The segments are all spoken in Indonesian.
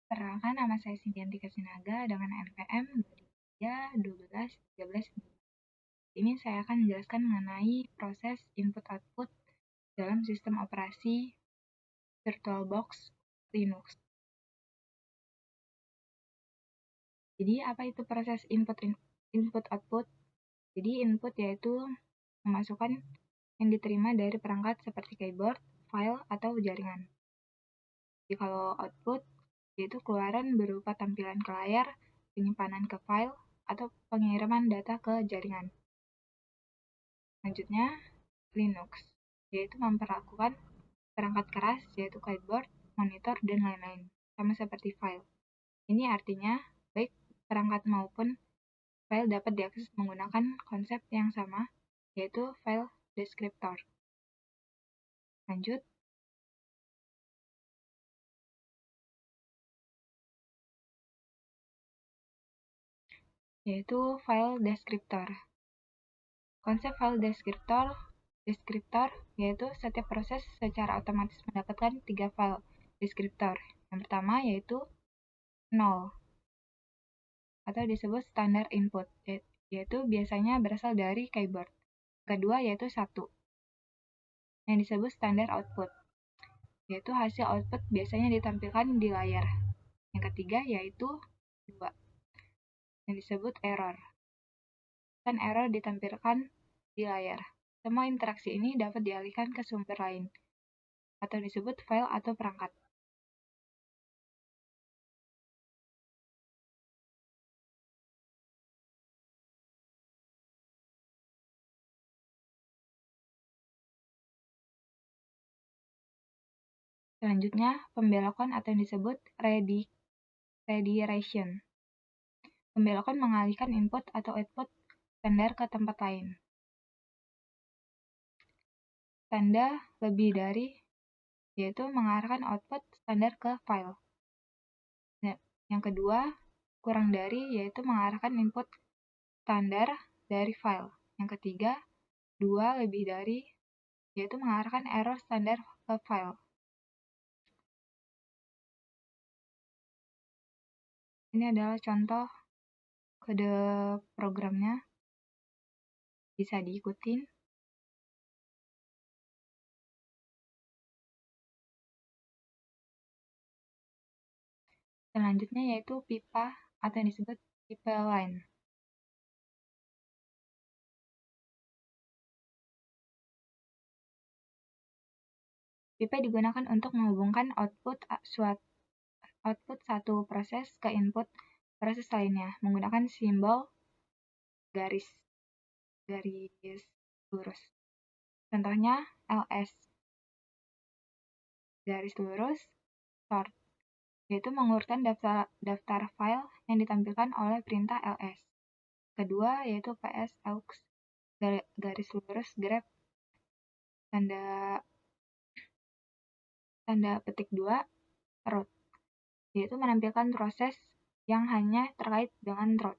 Perkenalkan, nama saya Sintiantika Sinaga dengan NPM 23 12 13. Ini saya akan menjelaskan mengenai proses input-output dalam sistem operasi VirtualBox Linux. Jadi, apa itu proses input-output? Jadi, input yaitu memasukkan yang diterima dari perangkat seperti keyboard, file, atau jaringan. Jadi, kalau output yaitu keluaran berupa tampilan ke layar, penyimpanan ke file, atau pengiriman data ke jaringan. Selanjutnya, Linux, yaitu memperlakukan perangkat keras yaitu keyboard, monitor, dan lain-lain, sama seperti file. Ini artinya, baik perangkat maupun file dapat diakses menggunakan konsep yang sama, yaitu file descriptor. Lanjut, yaitu file descriptor. Konsep file descriptor yaitu setiap proses secara otomatis mendapatkan 3 file descriptor. Yang pertama yaitu 0 atau disebut standar input, yaitu biasanya berasal dari keyboard. Kedua yaitu 1 yang disebut standar output, yaitu hasil output biasanya ditampilkan di layar. Yang ketiga yaitu 2 yang disebut error, dan error ditampilkan di layar. Semua interaksi ini dapat dialihkan ke sumber lain, atau disebut file atau perangkat. Selanjutnya, pembelokan atau yang disebut redirection. Pembelokan mengalihkan input atau output standar ke tempat lain. Tanda lebih dari yaitu mengarahkan output standar ke file. Yang kedua, kurang dari yaitu mengarahkan input standar dari file. Yang ketiga, 2 lebih dari yaitu mengarahkan error standar ke file. Ini adalah contoh kode programnya, bisa diikutin. Selanjutnya yaitu pipa atau yang disebut pipeline. Pipa digunakan untuk menghubungkan output satu proses ke input proses lainnya menggunakan simbol garis lurus. Contohnya ls garis lurus sort, yaitu mengurutkan daftar file yang ditampilkan oleh perintah ls. Kedua yaitu ps aux garis lurus grep tanda petik 2 root, yaitu menampilkan proses yang hanya terkait dengan root.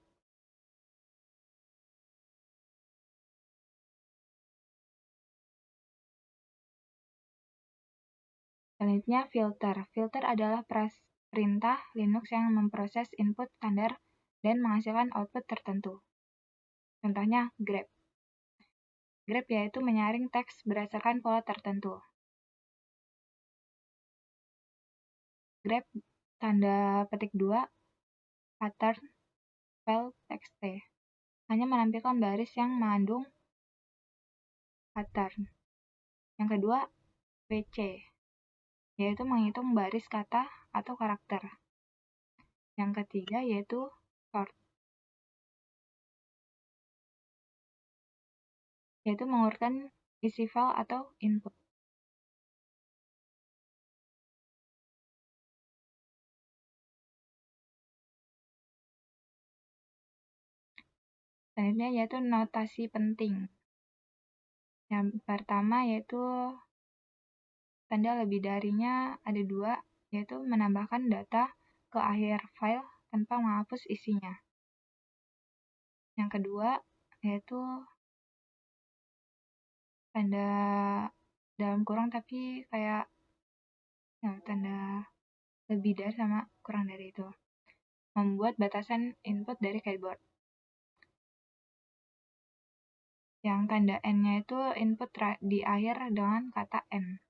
Selanjutnya filter. Filter adalah perintah Linux yang memproses input standar dan menghasilkan output tertentu. Contohnya grep. Grep yaitu menyaring teks berdasarkan pola tertentu. Grep tanda petik 2 pattern file txt hanya menampilkan baris yang mengandung pattern. Yang kedua, WC, yaitu menghitung baris kata atau karakter. Yang ketiga yaitu sort, yaitu mengurutkan isi file atau input. Selanjutnya yaitu notasi penting. Yang pertama yaitu tanda lebih darinya ada 2, yaitu menambahkan data ke akhir file tanpa menghapus isinya. Yang kedua yaitu tanda dalam kurung tapi kayak tanda lebih dari sama kurang dari itu. Membuat batasan input dari keyboard. Yang tanda N-nya itu input di akhir dengan kata N.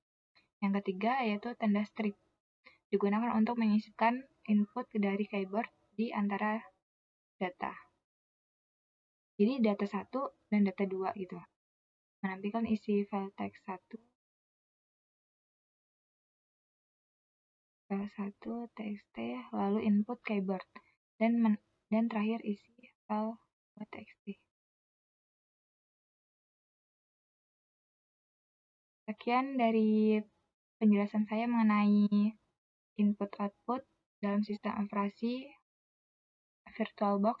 Yang ketiga yaitu tanda strip. Digunakan untuk menyisipkan input dari keyboard di antara data. Jadi data 1 dan data 2 gitu. Menampilkan isi file teks 1, file 1 txt, lalu input keyboard, dan terakhir isi file txt. Sekian dari penjelasan saya mengenai input-output dalam sistem operasi VirtualBox